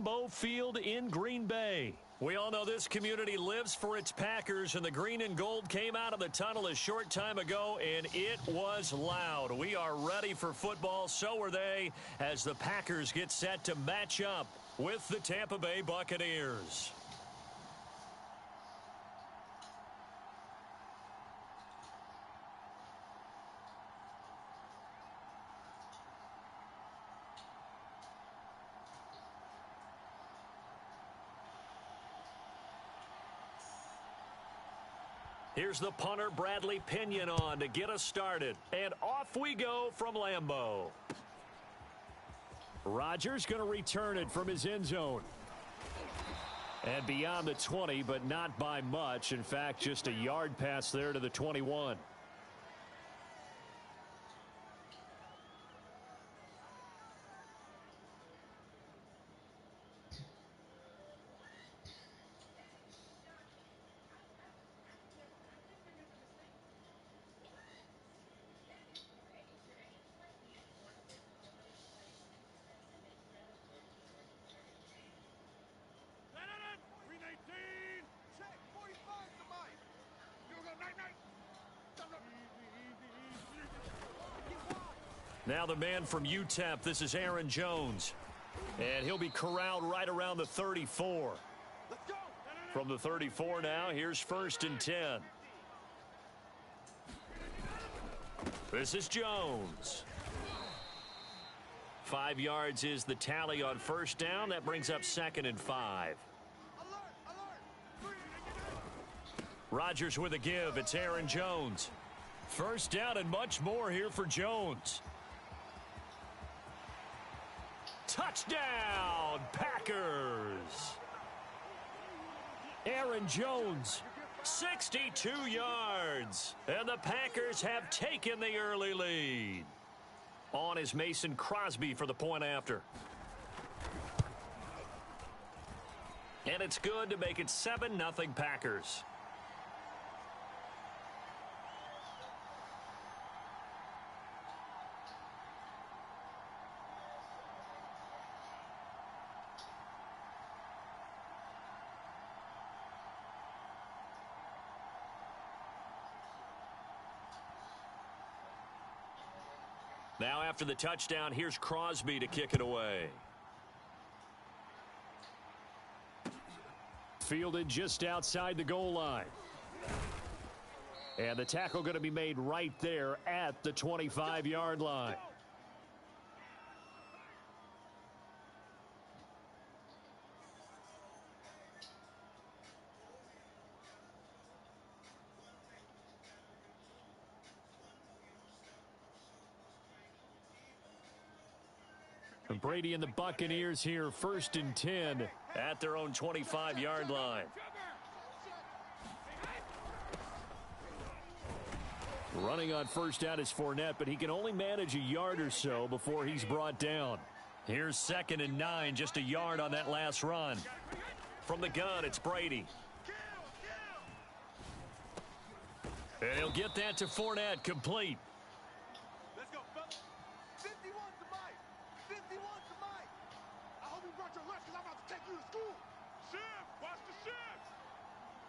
Lambeau Field in Green Bay. We all know this community lives for its Packers, and the green and gold came out of the tunnel a short time ago, and it was loud. We are ready for football, so are they, as the Packers get set to match up with the Tampa Bay Buccaneers. Here's the punter, Bradley Pinion, on to get us started. And off we go from Lambeau. Rodgers going to return it from his end zone. And beyond the 20, but not by much. In fact, just a yard pass there to the 21. Now the man from UTEP, this is Aaron Jones. And he'll be corralled right around the 34. From the 34 now, here's 1st and 10. This is Jones. 5 yards is the tally on 1st down. That brings up 2nd and 5. Rodgers with a give. It's Aaron Jones. 1st down and much more here for Jones. Touchdown, Packers! Aaron Jones, 62 yards. And the Packers have taken the early lead. On is Mason Crosby for the point after. And it's good to make it 7-0 Packers. Now after the touchdown, here's Crosby to kick it away. Fielded just outside the goal line. And the tackle going to be made right there at the 25-yard line. Brady and the Buccaneers here, 1st and 10 at their own 25-yard line. Running on 1st down is Fournette, but he can only manage a yard or so before he's brought down. Here's 2nd and 9, just a yard on that last run. From the gun, it's Brady. And he'll get that to Fournette, complete. Let's go, fellas. 51 to Mike. 51 to Mike. I hope you brought your lunch because I'm about to take you to school. Shift. Watch the shift.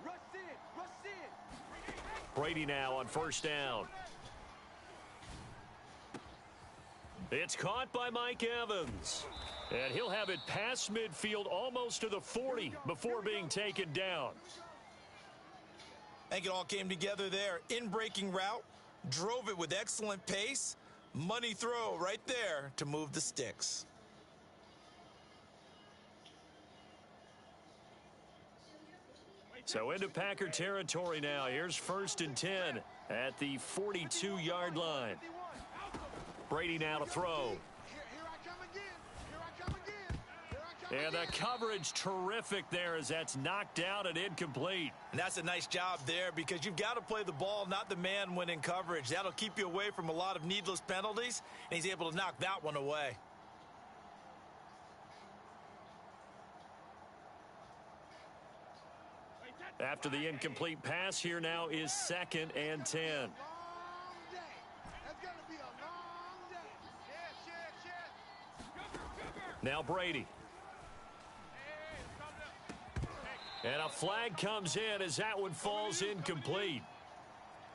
Rush in. Rush in. Brady now on 1st down. It's caught by Mike Evans. And he'll have it past midfield almost to the 40 before being taken down. I think it all came together there. In-breaking route, drove it with excellent pace. Money throw right there to move the sticks. So into Packer territory now. Here's 1st and 10 at the 42-yard line. Brady now to throw. And the coverage terrific there as that's knocked down and incomplete. And that's a nice job there because you've got to play the ball, not the man when in coverage. That'll keep you away from a lot of needless penalties, and he's able to knock that one away. After the incomplete pass, here now is 2nd and 10. Now Brady. And a flag comes in as that one falls incomplete.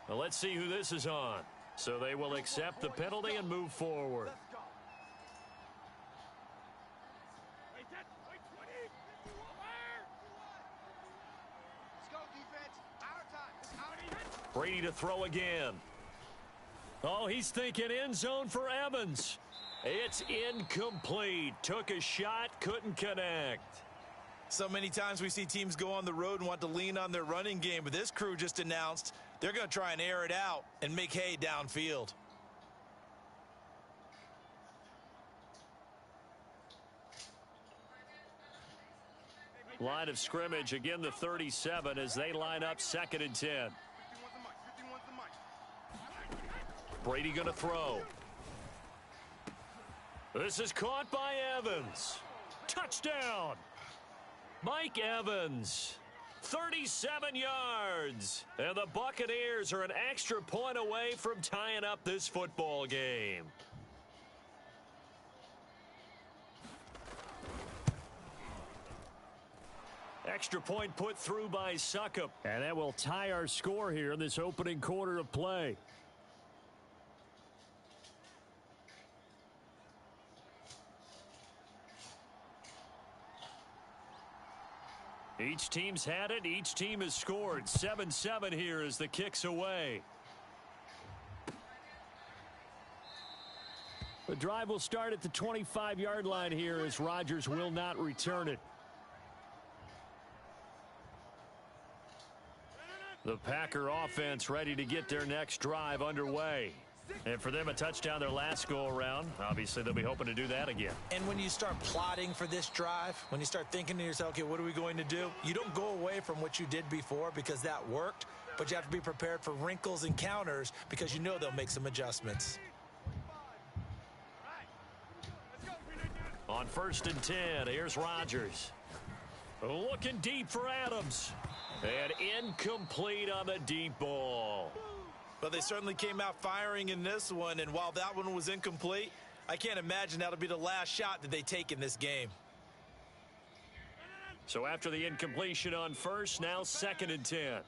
Well, let's see who this is on. So they will accept the penalty and move forward. Brady to throw again. Oh, he's thinking end zone for Evans. It's incomplete. Took a shot, couldn't connect. So many times we see teams go on the road and want to lean on their running game, but this crew just announced they're going to try and air it out and make hay downfield. Line of scrimmage, again the 37 as they line up 2nd and 10. Brady going to throw. This is caught by Evans. Touchdown. Mike Evans. 37 yards. And the Buccaneers are an extra point away from tying up this football game. Extra point put through by Suckup. And that will tie our score here in this opening quarter of play. Each team's had it. Each team has scored. 7-7 here as the kick's away. The drive will start at the 25-yard line here as Rodgers will not return it. The Packer offense ready to get their next drive underway. And for them, a touchdown their last go-around. Obviously, they'll be hoping to do that again. And when you start plotting for this drive, when you start thinking to yourself, okay, what are we going to do? You don't go away from what you did before because that worked, but you have to be prepared for wrinkles and counters because you know they'll make some adjustments. On 1st and 10, here's Rodgers. Looking deep for Adams. And incomplete on the deep ball. But they certainly came out firing in this one, and while that one was incomplete, I can't imagine that'll be the last shot that they take in this game. So after the incompletion on 1st, now 2nd and 10.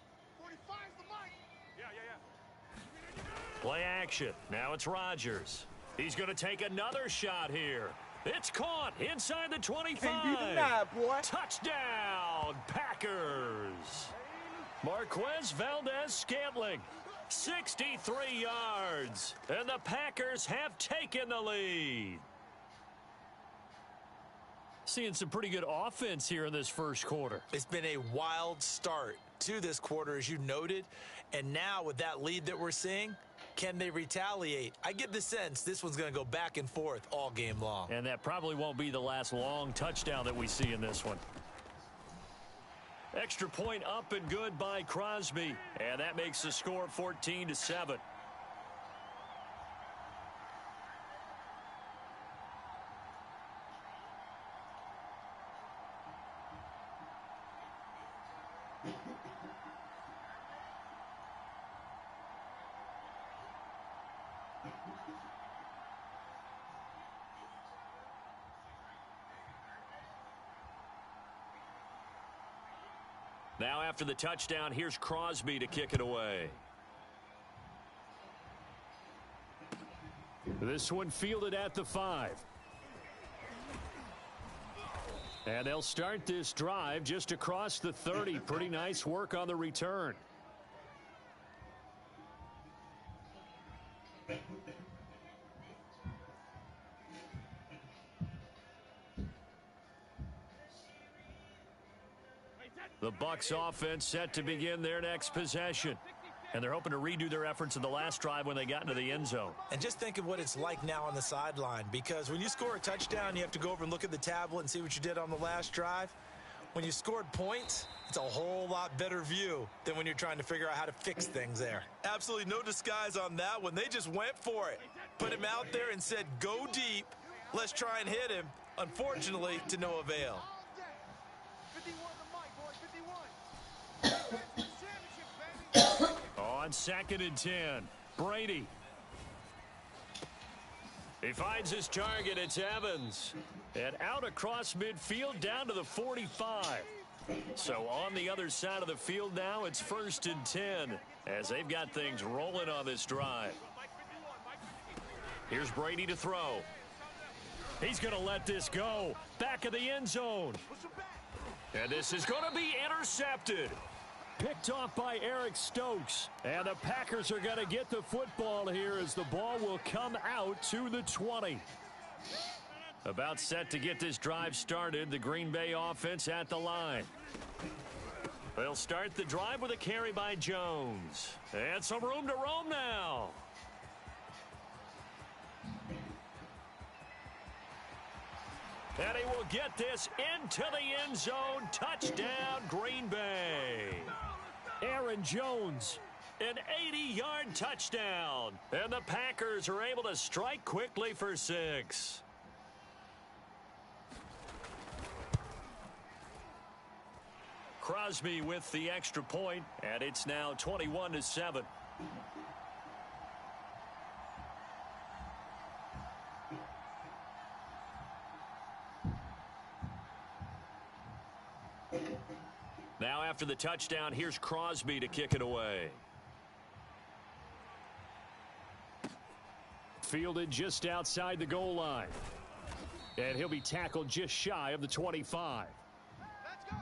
Play action. Now it's Rodgers. He's going to take another shot here. It's caught inside the 25. Can't be denied, boy. Touchdown, Packers. Marquez Valdez-Scantling, 63 yards. And the Packers have taken the lead. Seeing some pretty good offense here in this first quarter. It's been a wild start to this quarter, as you noted. And now with that lead that we're seeing, can they retaliate? I get the sense this one's going to go back and forth all game long. And that probably won't be the last long touchdown that we see in this one. Extra point up and good by Crosby. And that makes the score 14-7. Now after the touchdown, here's Crosby to kick it away. This one fielded at the 5. And they'll start this drive just across the 30. Pretty nice work on the return. The Bucs offense set to begin their next possession. And they're hoping to redo their efforts in the last drive when they got into the end zone. And just think of what it's like now on the sideline, because when you score a touchdown, you have to go over and look at the tablet and see what you did on the last drive. When you scored points, it's a whole lot better view than when you're trying to figure out how to fix things there. Absolutely no disguise on that one. They just went for it. Put him out there and said, go deep. Let's try and hit him. Unfortunately, to no avail. On 2nd and 10, Brady. He finds his target. It's Evans. And out across midfield down to the 45. So on the other side of the field now, it's 1st and 10 as they've got things rolling on this drive. Here's Brady to throw. He's going to let this go. Back of the end zone. And this is going to be intercepted. Picked off by Eric Stokes. And the Packers are going to get the football here as the ball will come out to the 20. About set to get this drive started. The Green Bay offense at the line. They'll start the drive with a carry by Jones. And some room to roam now. And he will get this into the end zone. Touchdown, Green Bay. Aaron Jones, an 80-yard touchdown. And the Packers are able to strike quickly for 6. Crosby with the extra point, and it's now 21-7. Now after the touchdown, here's Crosby to kick it away. Fielded just outside the goal line. And he'll be tackled just shy of the 25. Let's go.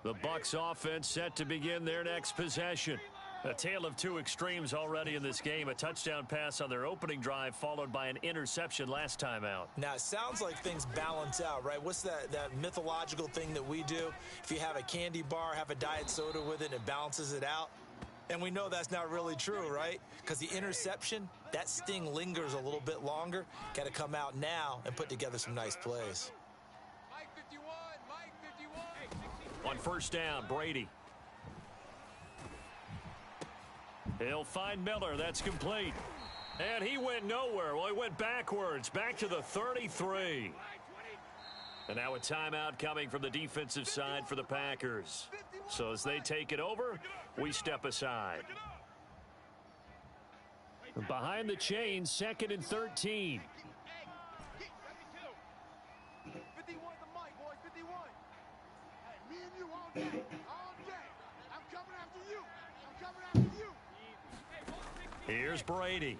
The Bucs offense set to begin their next possession. A tale of two extremes already in this game. A touchdown pass on their opening drive followed by an interception last time out. Now, it sounds like things balance out, right? What's that mythological thing that we do? If you have a candy bar, have a diet soda with it, and it balances it out. And we know that's not really true, right? Because the interception, that sting lingers a little bit longer. Got to come out now and put together some nice plays. Mike 51, Mike 51. On first down, Brady. He'll find Miller. That's complete. And he went nowhere. Well, he went backwards. Back to the 33. And now a timeout coming from the defensive side for the Packers. So as they take it over, we step aside. Behind the chains, 2nd and 13. 51 to Mike, boys, 51. Hey, me and you all day, all day. I'm coming after you. I'm coming after you. Here's Brady.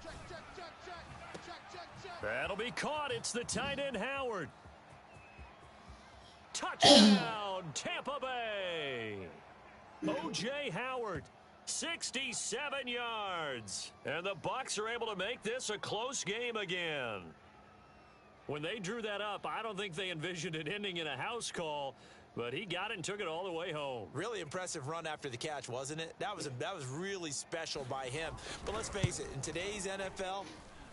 Check, check, check, check. Check, check, check. That'll be caught. It's the tight end, Howard. Touchdown, Tampa Bay. O.J. Howard, 67 yards. And the Bucs are able to make this a close game again. When they drew that up, I don't think they envisioned it ending in a house call, but he got it and took it all the way home. Really impressive run after the catch, wasn't it? That was really special by him. But let's face it, in today's NFL,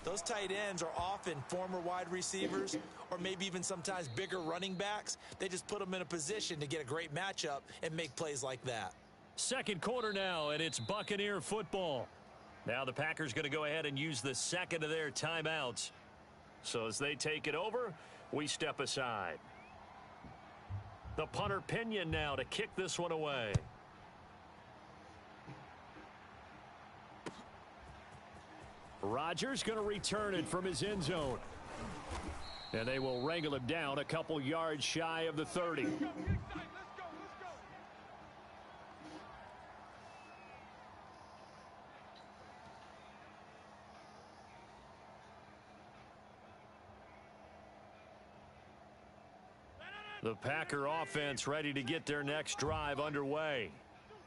those tight ends are often former wide receivers or maybe even sometimes bigger running backs. They just put them in a position to get a great matchup and make plays like that. Second quarter now, and it's Buccaneer football. Now the Packers going to go ahead and use the second of their timeouts. So as they take it over, we step aside. The punter Pinion now to kick this one away. Rodgers going to return it from his end zone. And they will wrangle him down a couple yards shy of the 30. Let's go. The Packer offense ready to get their next drive underway.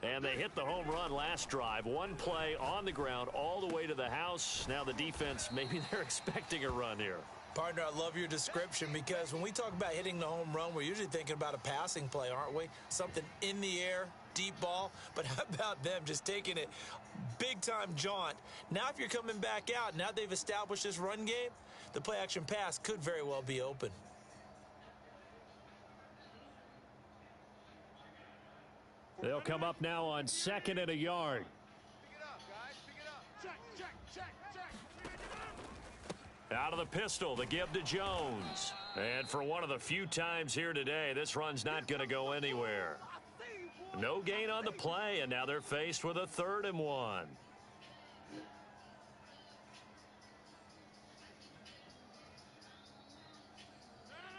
And they hit the home run last drive. One play on the ground all the way to the house. Now the defense, maybe they're expecting a run here. Partner, I love your description because when we talk about hitting the home run, we're usually thinking about a passing play, aren't we? Something in the air, deep ball. But how about them just taking it big-time jaunt? Now if you're coming back out, now they've established this run game, the play-action pass could very well be open. They'll come up now on 2nd and a yard. Pick it up, guys. Pick it up. Check, check, check, check. Out of the pistol, the give to Jones. And for one of the few times here today, this run's not going to go anywhere. No gain on the play, and now they're faced with a 3rd and 1.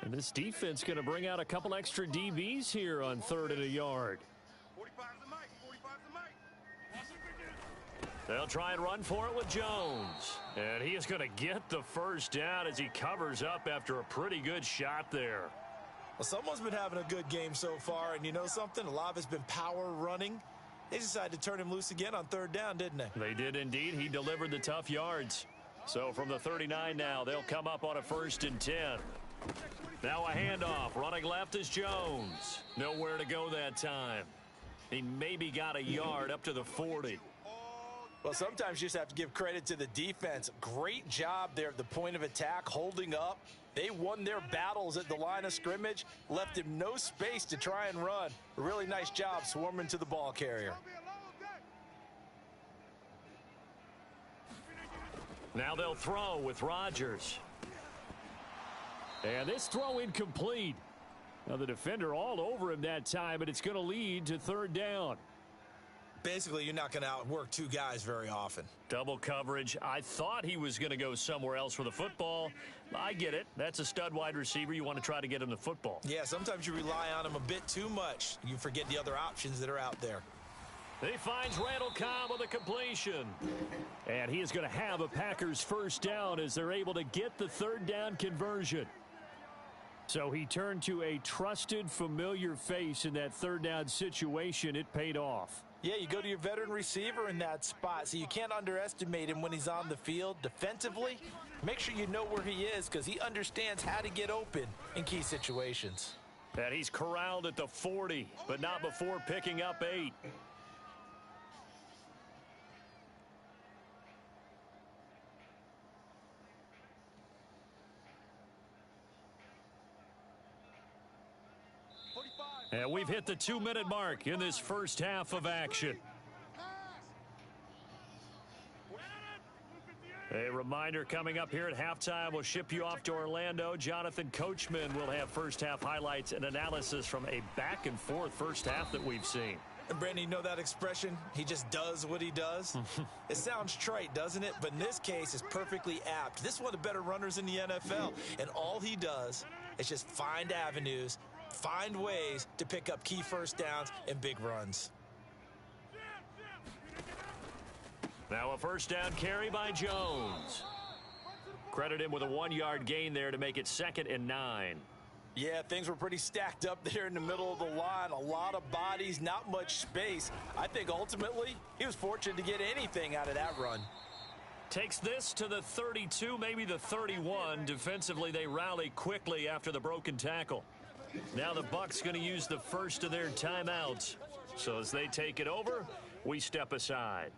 And this defense going to bring out a couple extra DBs here on 3rd and a yard. 45's the mic. 45's the mic. They'll try and run for it with Jones. And he is going to get the first down as he covers up after a pretty good shot there. Well, someone's been having a good game so far, and you know something? A lot of it's been power running. They decided to turn him loose again on 3rd down, didn't they? They did indeed. He delivered the tough yards. So from the 39 now, they'll come up on a 1st and 10. Now a handoff. Running left is Jones. Nowhere to go that time. He maybe got a yard up to the 40. Well, sometimes you just have to give credit to the defense. Great job there at the point of attack, holding up. They won their battles at the line of scrimmage, left him no space to try and run. A really nice job swarming to the ball carrier. Now they'll throw with Rodgers. And this throw incomplete. Now the defender all over him that time, but it's going to lead to 3rd down. Basically, you're not going to outwork 2 guys very often. Double coverage. I thought he was going to go somewhere else for the football. I get it. That's a stud wide receiver. You want to try to get him the football. Yeah, sometimes you rely on him a bit too much. You forget the other options that are out there. He finds Randall Cobb on the completion. And he is going to have a Packers first down as they're able to get the 3rd down conversion. So he turned to a trusted, familiar face in that 3rd down situation. It paid off. Yeah, you go to your veteran receiver in that spot, so you can't underestimate him when he's on the field. Defensively, make sure you know where he is because he understands how to get open in key situations. And he's corralled at the 40, but not before picking up 8. And we've hit the 2-minute mark in this first half of action. A reminder coming up here at halftime. We'll ship you off to Orlando. Jonathan Coachman will have first half highlights and analysis from a back-and-forth first half that we've seen. And Brandon, you know that expression? He just does what he does? It sounds trite, doesn't it? But in this case, it's perfectly apt. This is one of the better runners in the NFL. And all he does is just find avenues, find ways to pick up key first downs and big runs. Now a first down carry by Jones. Credit him with a 1-yard gain there to make it 2nd and 9. Yeah, things were pretty stacked up there in the middle of the line. A lot of bodies, not much space. I think ultimately he was fortunate to get anything out of that run. Takes this to the 32, maybe the 31. Defensively, they rally quickly after the broken tackle. Now the Bucs going to use the first of their timeouts. So as they take it over, we step aside.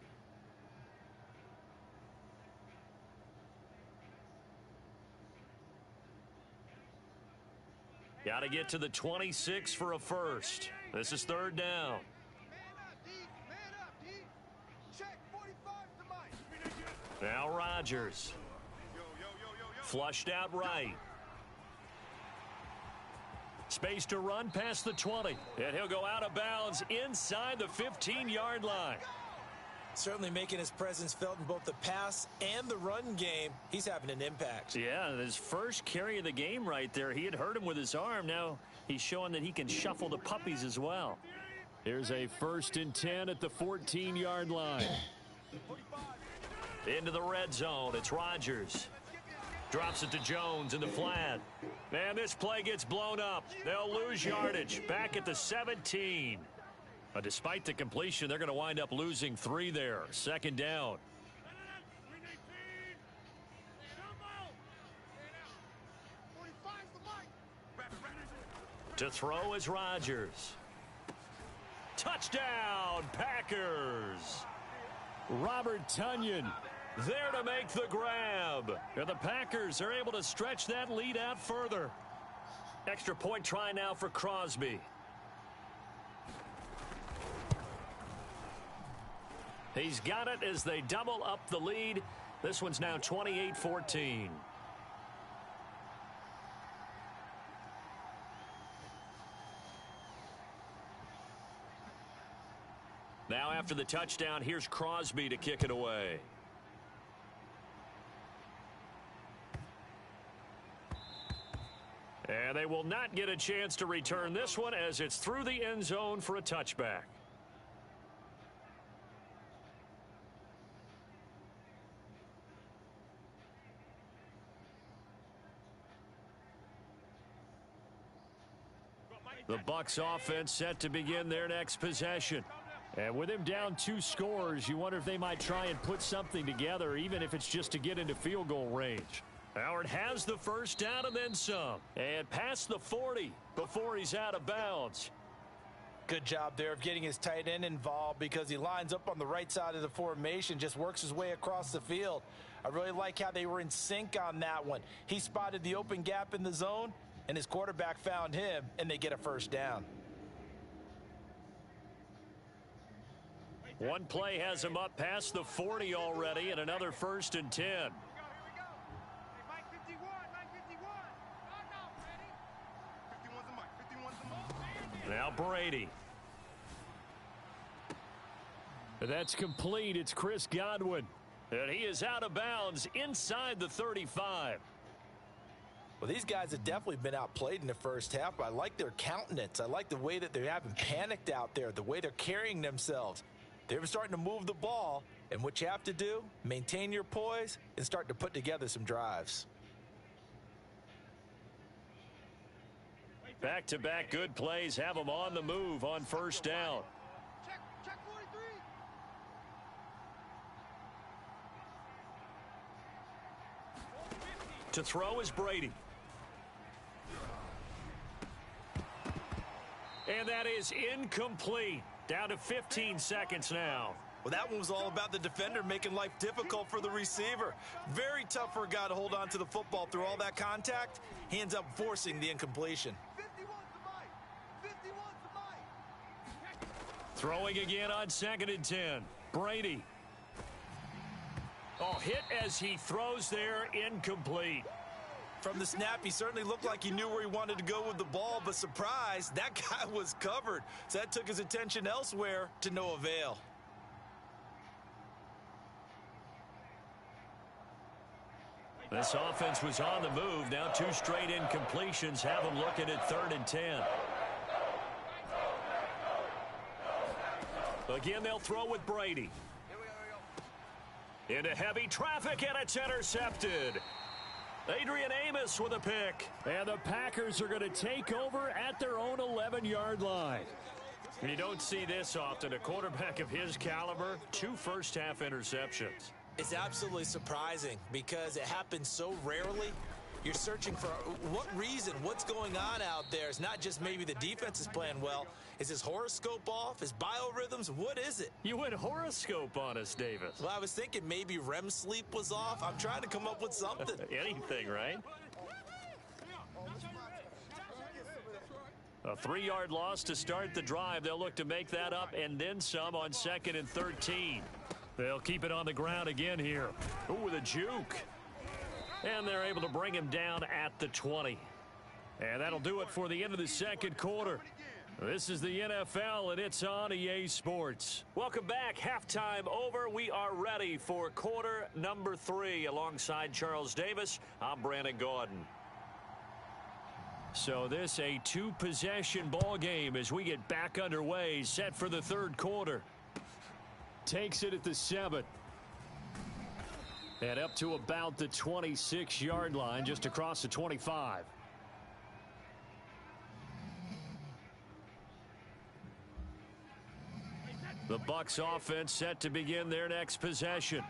Got to get to the 26 for a first. This is 3rd down. Now Rodgers. Flushed out right. Space to run past the 20. And he'll go out of bounds inside the 15-yard line. Certainly making his presence felt in both the pass and the run game. He's having an impact. Yeah, his first carry of the game right there. He had hurt him with his arm. Now he's showing that he can shuffle the puppies as well. Here's a 1st and 10 at the 14-yard line. Into the red zone. It's Rodgers. Drops it to Jones in the flat. And this play gets blown up. They'll lose yardage. Back at the 17. Despite the completion, they're going to wind up losing 3 there. 2nd down. To throw is Rodgers. Touchdown, Packers. Robert Tonyan there to make the grab. And the Packers are able to stretch that lead out further. Extra point try now for Crosby. He's got it as they double up the lead. This one's now 28-14. Now after the touchdown, here's Crosby to kick it away. And they will not get a chance to return this one as it's through the end zone for a touchback. The Bucs offense set to begin their next possession. And with him down 2 scores, you wonder if they might try and put something together, even if it's just to get into field goal range. Howard has the first down and then some. And past the 40 before he's out of bounds. Good job there of getting his tight end involved because he lines up on the right side of the formation, just works his way across the field. I really like how they were in sync on that one. He spotted the open gap in the zone, and his quarterback found him, and they get a first down. One play has him up past the 40 already, and another 1st and 10. Now Brady. That's complete. It's Chris Godwin. And he is out of bounds inside the 35. Well, these guys have definitely been outplayed in the first half, but I like their countenance. I like the way that they haven't panicked out there, the way they're carrying themselves. They're starting to move the ball, and what you have to do, maintain your poise and start to put together some drives. Back-to-back good plays have them on the move on first down. Check 43. To throw is Brady. And that is incomplete. Down to 15 seconds now. Well, that one was all about the defender making life difficult for the receiver. Very tough for a guy to hold on to the football through all that contact. He ends up forcing the incompletion. 51 to Mike. 51 to Mike. Throwing again on 2nd and 10. Brady. Oh, hit as he throws there, incomplete. From the snap, he certainly looked like he knew where he wanted to go with the ball, but surprise, that guy was covered. So that took his attention elsewhere to no avail. This offense was on the move. Now 2 straight incompletions have them looking at 3rd and 10. Again, they'll throw with Brady. Into heavy traffic, and it's intercepted. Adrian Amos with a pick. And the Packers are going to take over at their own 11-yard line. You don't see this often. A quarterback of his caliber, 2 first-half interceptions. It's absolutely surprising because it happens so rarely. You're searching for what reason, what's going on out there. It's not just maybe the defense is playing well. Is his horoscope off? His biorhythms? What is it? You went horoscope on us, Davis. Well, I was thinking maybe REM sleep was off. I'm trying to come up with something. Anything, right? A 3-yard loss to start the drive. They'll look to make that up and then some on 2nd and 13. They'll keep it on the ground again here. Ooh, with a juke. And they're able to bring him down at the 20. And that'll do it for the end of the second quarter. This is the NFL, and it's on EA Sports. Welcome back. Halftime over. We are ready for quarter number 3. Alongside Charles Davis, I'm Brandon Gaudin. So this a 2-possession ball game as we get back underway, set for the 3rd quarter. Takes it at the 7. And up to about the 26-yard line, just across the 25. The Bucs offense set to begin their next possession.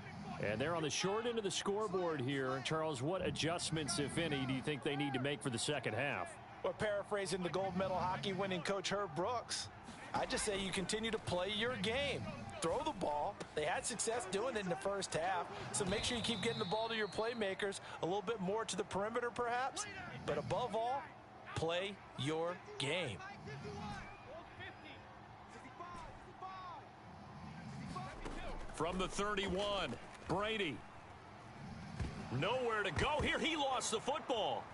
And they're on the short end of the scoreboard here. Charles, what adjustments, if any, do you think they need to make for the second half? Well, paraphrasing the gold medal hockey winning coach Herb Brooks, I just say you continue to play your game. Throw the ball. They had success doing it in the first half, so make sure you keep getting the ball to your playmakers, a little bit more to the perimeter perhaps, but above all, play your game. From the 31, Brady. Nowhere to go here. He lost the football.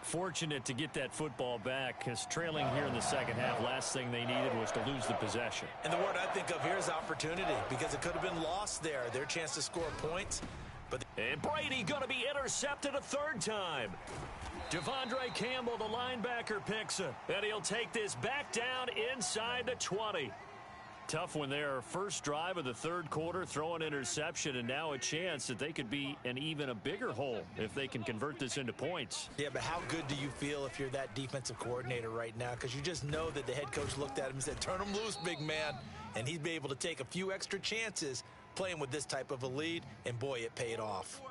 Fortunate to get that football back, because trailing here in the second half, last thing they needed was to lose the possession. And the word I think of here is opportunity, because it could have been lost there. Their chance to score points. And Brady going to be intercepted a third time. Devondre Campbell, the linebacker, picks it. And he'll take this back down inside the 20. Tough when their first drive of the third quarter, throw an interception, and now a chance that they could be in even a bigger hole if they can convert this into points. Yeah, but how good do you feel if you're that defensive coordinator right now? Because you just know that the head coach looked at him and said, turn him loose, big man. And he'd be able to take a few extra chances playing with this type of a lead, and boy, it paid off.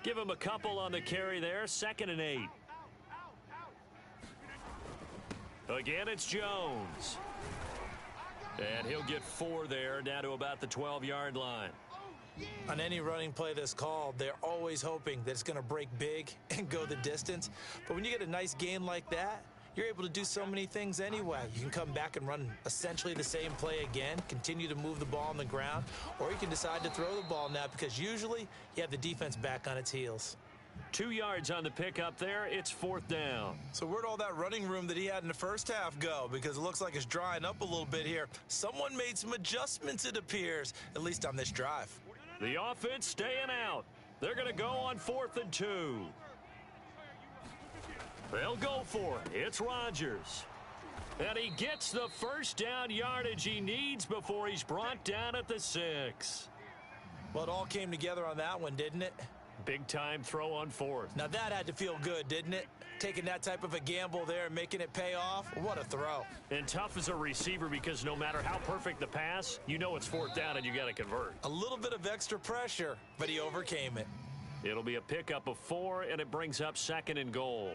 Give him a couple on the carry there, 2nd and 8. Again, it's Jones. And he'll get 4 there, down to about the 12-yard line. On any running play that's called, they're always hoping that it's going to break big and go the distance. But when you get a nice gain like that, you're able to do so many things anyway. You can come back and run essentially the same play again, continue to move the ball on the ground, or you can decide to throw the ball now because usually you have the defense back on its heels. 2 yards on the pickup there. It's 4th down. So where'd all that running room that he had in the first half go? Because it looks like it's drying up a little bit here. Someone made some adjustments, it appears, at least on this drive. The offense staying out. They're going to go on 4th and 2. They'll go for it. It's Rodgers. And he gets the first down yardage he needs before he's brought down at the 6. Well, it all came together on that one, didn't it? Big time throw on 4th. Now that had to feel good, didn't it? Taking that type of a gamble there and making it pay off. What a throw. And tough as a receiver because no matter how perfect the pass, you know it's 4th down and you got to convert. A little bit of extra pressure, but he overcame it. It'll be a pickup of 4, and it brings up 2nd and goal.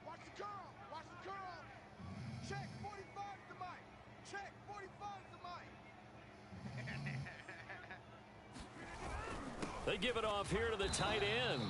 Watch the curl. Watch the curl. Check 45 to Mike. Check 45 to Mike. They give it off here to the tight end.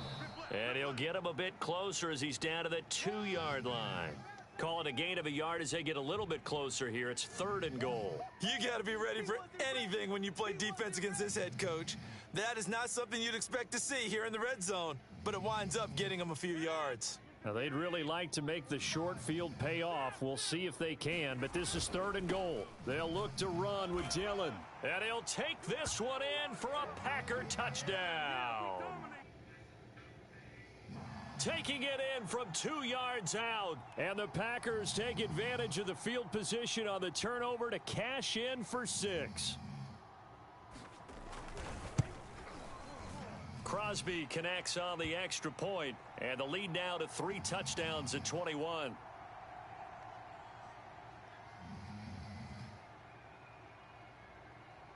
And he'll get him a bit closer as he's down to the 2-yard line. Call it a gain of a yard as they get a little bit closer here. It's 3rd and goal. You got to be ready for anything when you play defense against this head coach. That is not something you'd expect to see here in the red zone, but it winds up getting him a few yards. Now, they'd really like to make the short field pay off. We'll see if they can, but this is 3rd and goal. They'll look to run with Dillon. And he'll take this one in for a Packer touchdown. Taking it in from 2 yards out. And the Packers take advantage of the field position on the turnover to cash in for 6. Crosby connects on the extra point, and the lead now to 3 touchdowns at 21.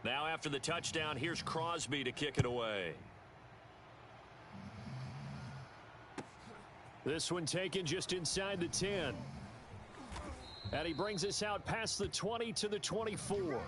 Now after the touchdown, here's Crosby to kick it away. This one taken just inside the 10. And he brings us out past the 20 to the 24.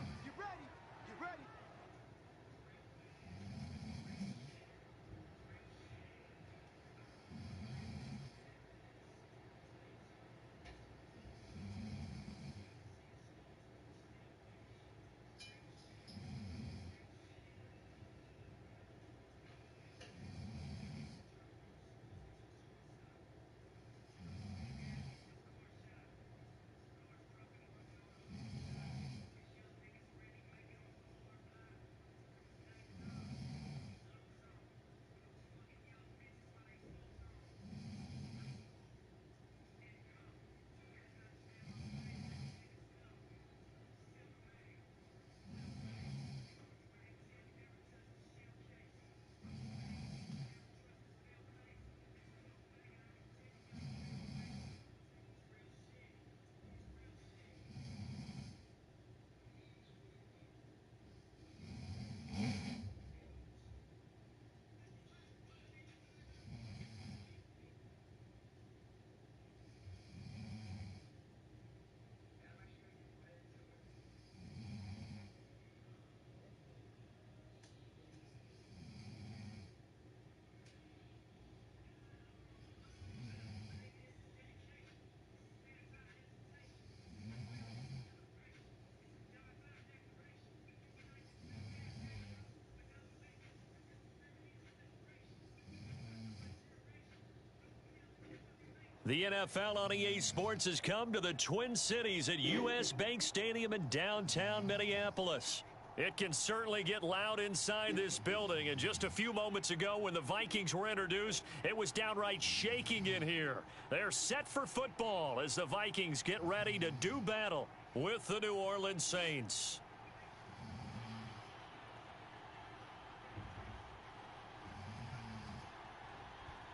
The NFL on EA Sports has come to the Twin Cities at US Bank Stadium in downtown Minneapolis. It can certainly get loud inside this building. And just a few moments ago when the Vikings were introduced, it was downright shaking in here. They're set for football as the Vikings get ready to do battle with the New Orleans Saints.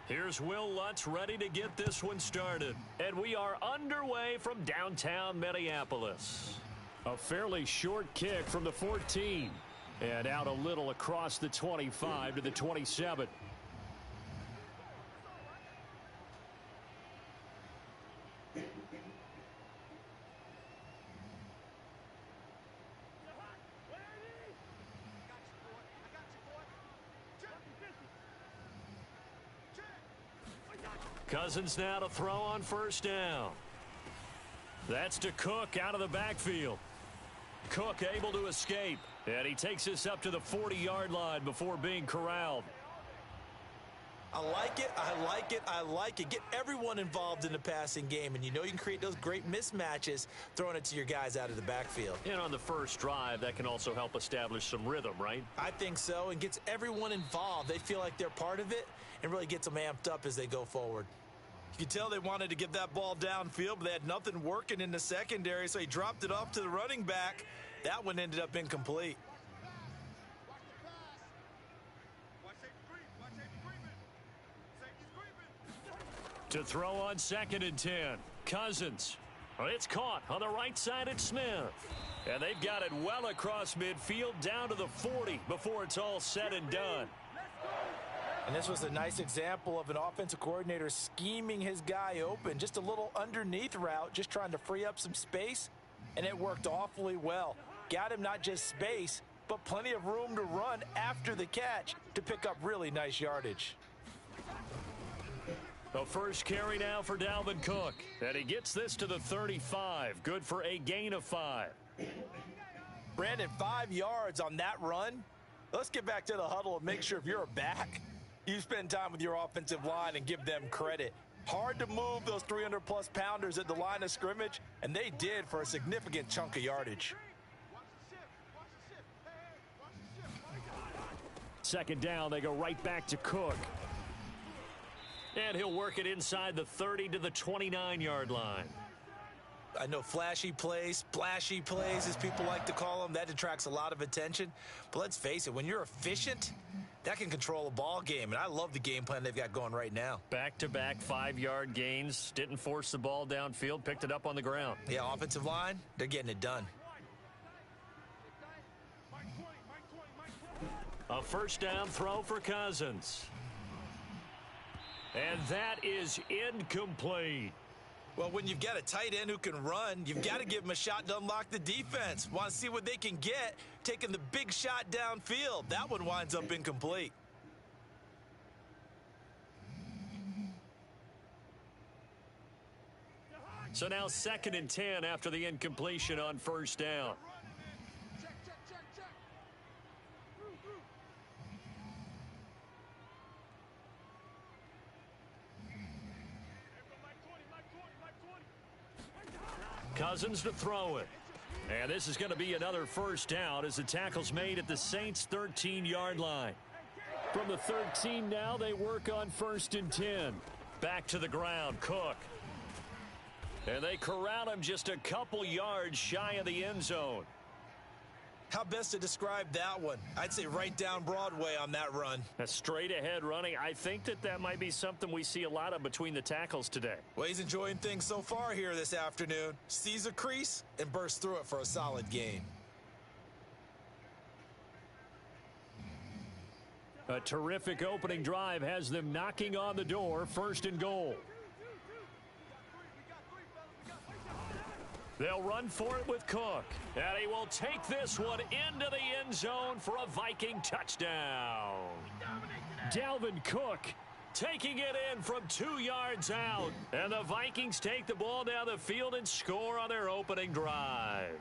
Here's Will Lutz ready to get this one started. And we are underway from downtown Minneapolis. A fairly short kick from the 14. And out a little across the 25 to the 27. Cousins now to throw on first down. That's to Cook out of the backfield. Cook able to escape. And he takes this up to the 40-yard line before being corralled. I like it. I like it. I like it. Get everyone involved in the passing game. And you know you can create those great mismatches throwing it to your guys out of the backfield. And on the first drive, that can also help establish some rhythm, right? I think so. And gets everyone involved. They feel like they're part of it and really gets them amped up as they go forward. You can tell they wanted to get that ball downfield, but they had nothing working in the secondary, so he dropped it off to the running back. That one ended up incomplete. To throw on 2nd and 10. Cousins. It's caught on the right side at Smith. And they've got it well across midfield down to the 40 before it's all said and done. And this was a nice example of an offensive coordinator scheming his guy open. Just a little underneath route, just trying to free up some space, and it worked awfully well. Got him not just space, but plenty of room to run after the catch to pick up really nice yardage. The first carry now for Dalvin Cook. And he gets this to the 35. Good for a gain of 5. Brandon, 5 yards on that run. Let's get back to the huddle and make sure if you're a back, you spend time with your offensive line and give them credit. Hard to move those 300-plus pounders at the line of scrimmage, and they did for a significant chunk of yardage. 2nd down, they go right back to Cook. And he'll work it inside the 30 to the 29-yard line. I know flashy plays, splashy plays, as people like to call them, that attracts a lot of attention. But let's face it, when you're efficient, that can control a ball game. And I love the game plan they've got going right now. Back-to-back 5-yard gains. Didn't force the ball downfield. Picked it up on the ground. Yeah, offensive line, they're getting it done. A first down throw for Cousins. And that is incomplete. Well, when you've got a tight end who can run, you've got to give him a shot to unlock the defense. Want to see what they can get, taking the big shot downfield. That one winds up incomplete. So now 2nd and 10 after the incompletion on first down. Cousins to throw it. And this is going to be another first down as the tackle's made at the Saints' 13-yard line. From the 13 now, they work on 1st and 10. Back to the ground, Cook. And they corral him just a couple yards shy of the end zone. How best to describe that one? I'd say right down Broadway on that run. A straight ahead running. I think that might be something we see a lot of between the tackles today. Well, he's enjoying things so far here this afternoon. Sees a crease and bursts through it for a solid gain. A terrific opening drive has them knocking on the door. 1st and goal. They'll run for it with Cook. And he will take this one into the end zone for a Viking touchdown. Dalvin Cook taking it in from 2 yards out. And the Vikings take the ball down the field and score on their opening drive.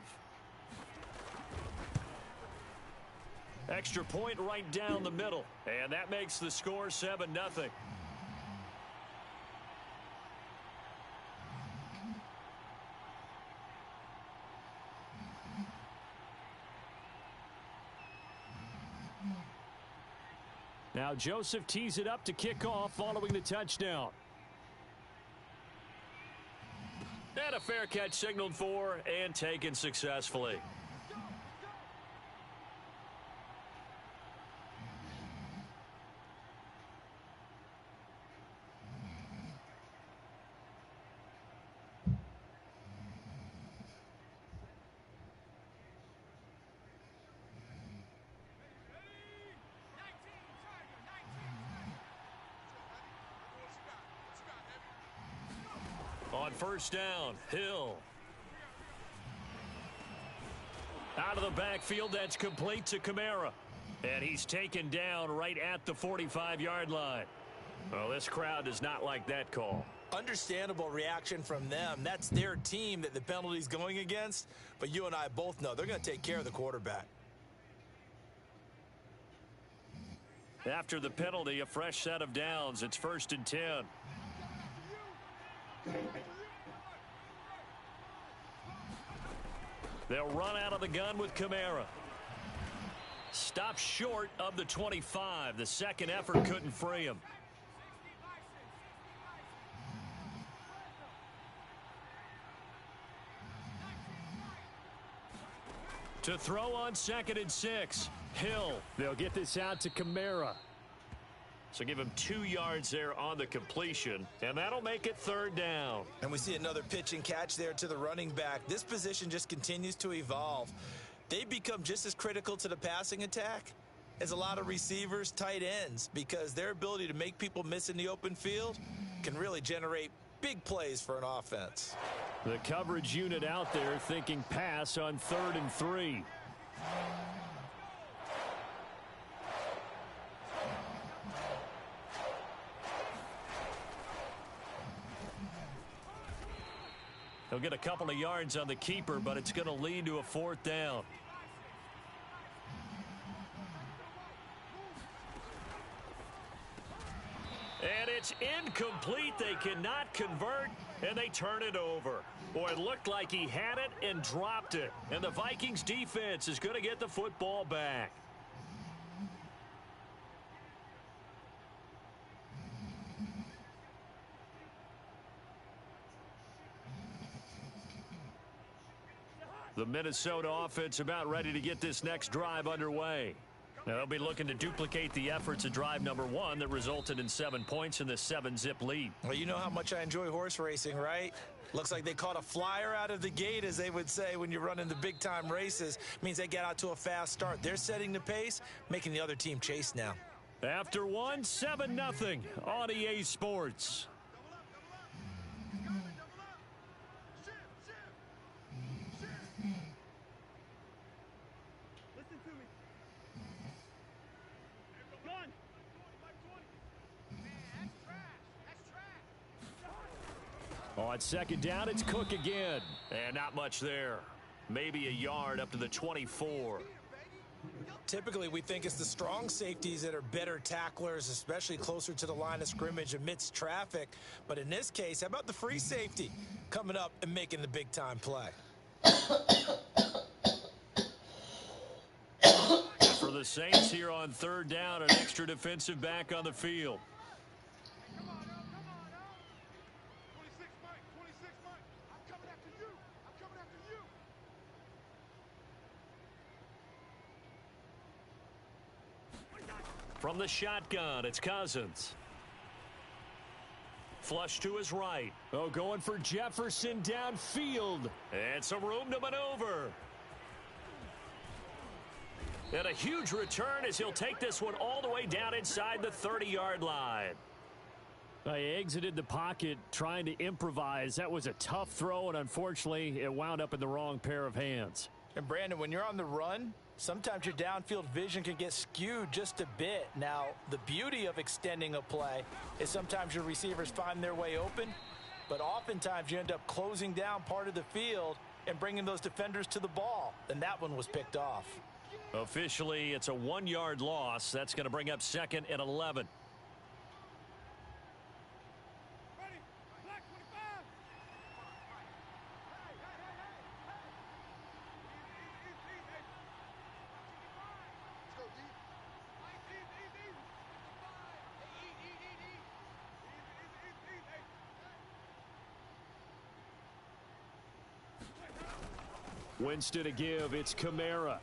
Extra point right down the middle. And that makes the score 7-0. Now Joseph tees it up to kick off following the touchdown. And a fair catch signaled for and taken successfully. On first down, Hill. Out of the backfield, that's complete to Kamara. And he's taken down right at the 45-yard line. Well, this crowd does not like that call. Understandable reaction from them. That's their team that the penalty's going against. But you and I both know they're going to take care of the quarterback. After the penalty, a fresh set of downs. It's 1st and 10. They'll run out of the gun with Kamara. Stopped short of the 25. The second effort couldn't free him. To throw on 2nd and 6. Hill. They'll get this out to Kamara. So give him 2 yards there on the completion, and that'll make it 3rd down. And we see another pitch and catch there to the running back. This position just continues to evolve. They become just as critical to the passing attack as a lot of receivers, tight ends, because their ability to make people miss in the open field can really generate big plays for an offense. The coverage unit out there thinking pass on 3rd and 3. He'll get a couple of yards on the keeper, but it's going to lead to a 4th down. And it's incomplete. They cannot convert, and they turn it over. Boy, it looked like he had it and dropped it. And the Vikings defense is going to get the football back. The Minnesota offense about ready to get this next drive underway. Now they'll be looking to duplicate the efforts of drive number 1 that resulted in 7 points in the 7-zip lead. Well, you know how much I enjoy horse racing, right? Looks like they caught a flyer out of the gate, as they would say when you're running the big-time races. Means they get out to a fast start. They're setting the pace, making the other team chase now. After 1, 7-0 on EA Sports. On 2nd down, it's Cook again. And not much there. Maybe a yard up to the 24. Typically, we think it's the strong safeties that are better tacklers, especially closer to the line of scrimmage amidst traffic. But in this case, how about the free safety coming up and making the big-time play? For the Saints here on 3rd down, an extra defensive back on the field. From the shotgun, it's Cousins. Flush to his right. Oh, going for Jefferson downfield. And some room to maneuver. And a huge return as he'll take this one all the way down inside the 30-yard line. He exited the pocket trying to improvise. That was a tough throw, and unfortunately, it wound up in the wrong pair of hands. And, Brandon, when you're on the run, sometimes your downfield vision can get skewed just a bit. Now, the beauty of extending a play is sometimes your receivers find their way open, but oftentimes you end up closing down part of the field and bringing those defenders to the ball, and that one was picked off. Officially, it's a 1-yard loss. That's going to bring up 2nd and 11. Winston to give. It's Kamara.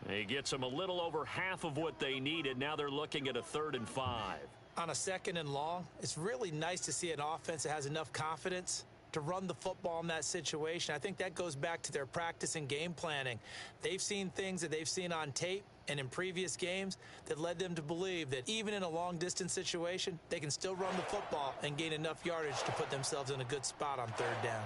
He gets them a little over half of what they needed. Now they're looking at a 3rd and 5. On a 2nd and long, it's really nice to see an offense that has enough confidence to run the football in that situation. I think that goes back to their practice and game planning. They've seen things that they've seen on tape and in previous games that led them to believe that even in a long-distance situation, they can still run the football and gain enough yardage to put themselves in a good spot on 3rd down.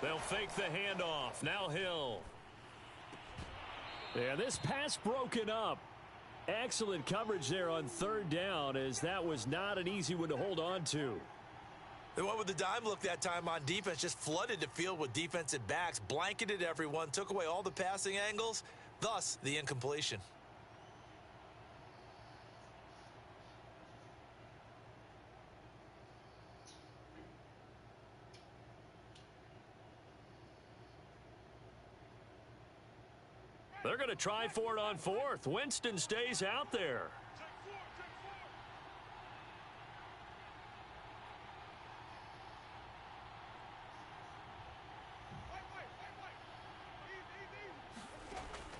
They'll fake the handoff. Now Hill. Yeah, this pass broken up. Excellent coverage there on 3rd down, as that was not an easy one to hold on to. They went with the dime look that time on defense, just flooded the field with defensive backs, blanketed everyone, took away all the passing angles, thus the incompletion. They're going to try for it on 4th. Winston stays out there.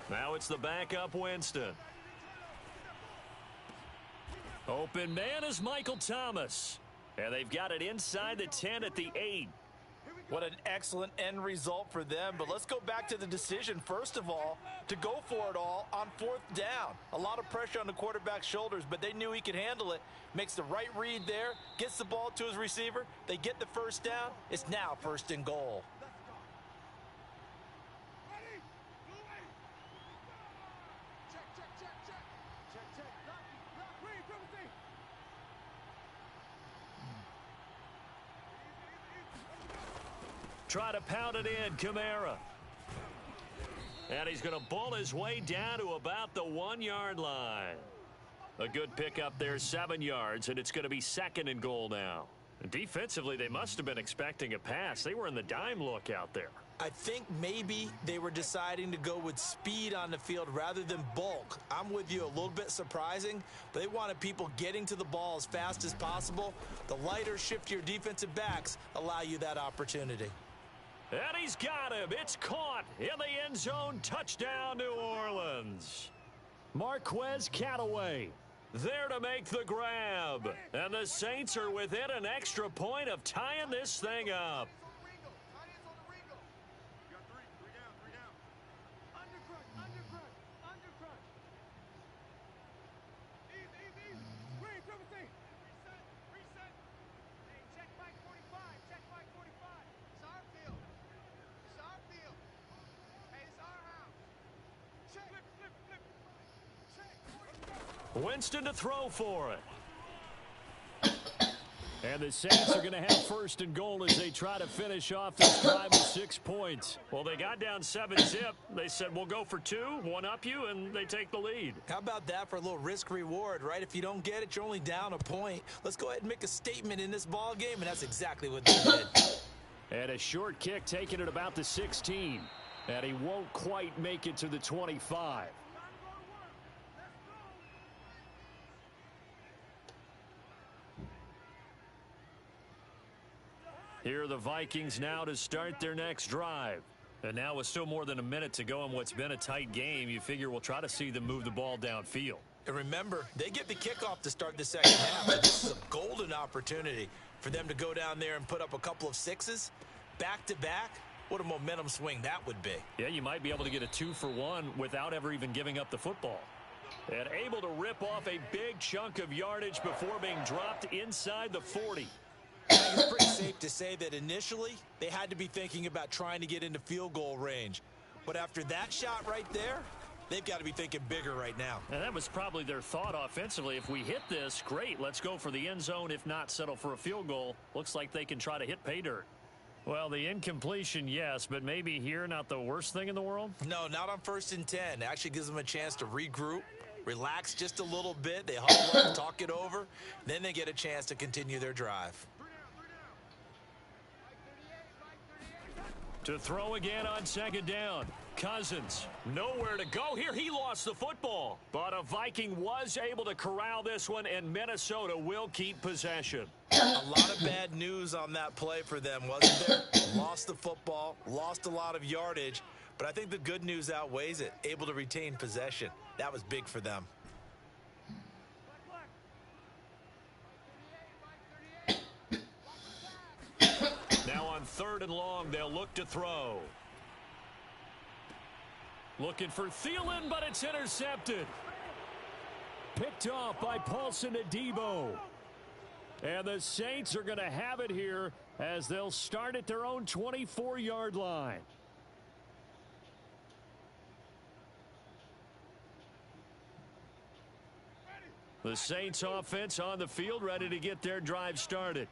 Now it's the backup Winston. Open man is Michael Thomas. And they've got it inside the 10 at the 8. What an excellent end result for them. But let's go back to the decision, first of all, to go for it all on 4th down. A lot of pressure on the quarterback's shoulders, but they knew he could handle it. Makes the right read there, gets the ball to his receiver. They get the 1st down. It's now 1st and goal. Try to pound it in, Kamara. And he's going to bull his way down to about the 1-yard line. A good pickup there, 7 yards, and it's going to be 2nd and goal now. And defensively, they must have been expecting a pass. They were in the dime look out there. I think maybe they were deciding to go with speed on the field rather than bulk. I'm with you, a little bit surprising, but they wanted people getting to the ball as fast as possible. The lighter, shiftier defensive backs allow you that opportunity. And he's got him. It's caught in the end zone. Touchdown, New Orleans. Marquez Callaway there to make the grab. And the Saints are within an extra point of tying this thing up. Winston to throw for it. And the Saints are going to have 1st and goal as they try to finish off this drive with 6 points. Well, they got down 7-zip. They said, we'll go for 2, one-up you, and they take the lead. How about that for a little risk-reward, right? If you don't get it, you're only down a point. Let's go ahead and make a statement in this ball game, and that's exactly what they did. And a short kick taken at about the 16. And he won't quite make it to the 25. Here are the Vikings now to start their next drive. And now with still more than a minute to go in what's been a tight game, you figure we'll try to see them move the ball downfield. And remember, they get the kickoff to start the 2nd half. So this is a golden opportunity for them to go down there and put up a couple of 6s back-to-back. What a momentum swing that would be. Yeah, you might be able to get a 2-for-1 without ever even giving up the football. And able to rip off a big chunk of yardage before being dropped inside the 40. I think it's pretty safe to say that initially they had to be thinking about trying to get into field goal range. But after that shot right there, they've got to be thinking bigger right now. And that was probably their thought offensively. If we hit this, great, let's go for the end zone. If not, settle for a field goal. Looks like they can try to hit pay dirt. Well, the incompletion, yes, but maybe here not the worst thing in the world? No, not on 1st and 10. It actually gives them a chance to regroup, relax just a little bit. They huddle up, talk it over. Then they get a chance to continue their drive. To throw again on 2nd down. Cousins, nowhere to go here. He lost the football. But a Viking was able to corral this one, and Minnesota will keep possession. A lot of bad news on that play for them, wasn't there? Lost the football, lost a lot of yardage, but I think the good news outweighs it. Able to retain possession. That was big for them. Now on 3rd and long, they'll look to throw. Looking for Thielen, but it's intercepted. Picked off by Paulson Adebo. And the Saints are going to have it here as they'll start at their own 24-yard line. The Saints offense on the field, ready to get their drive started.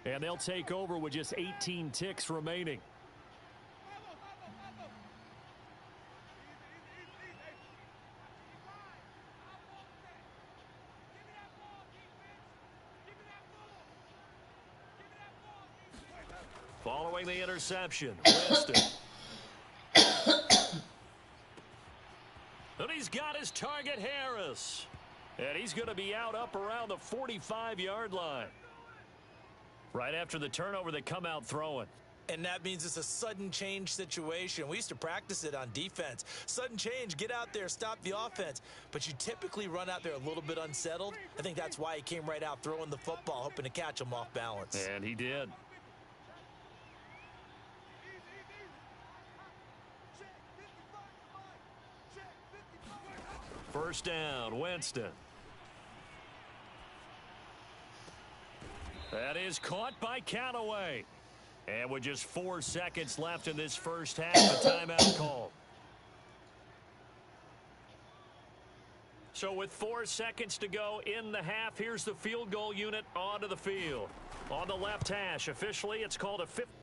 And they'll take over with just 18 ticks remaining. Following the interception, Winston. And he's got his target, Harris. And he's going to be out up around the 45-yard line. Right after the turnover, they come out throwing. And that means it's a sudden change situation. We used to practice it on defense. Sudden change, get out there, stop the offense. But you typically run out there a little bit unsettled. I think that's why he came right out throwing the football, hoping to catch him off balance. And he did. First down, Winston. That is caught by Callaway. And with just 4 seconds left in this first half, a timeout called. So with 4 seconds to go in the half, here's the field goal unit onto the field. On the left hash, officially it's called a 50.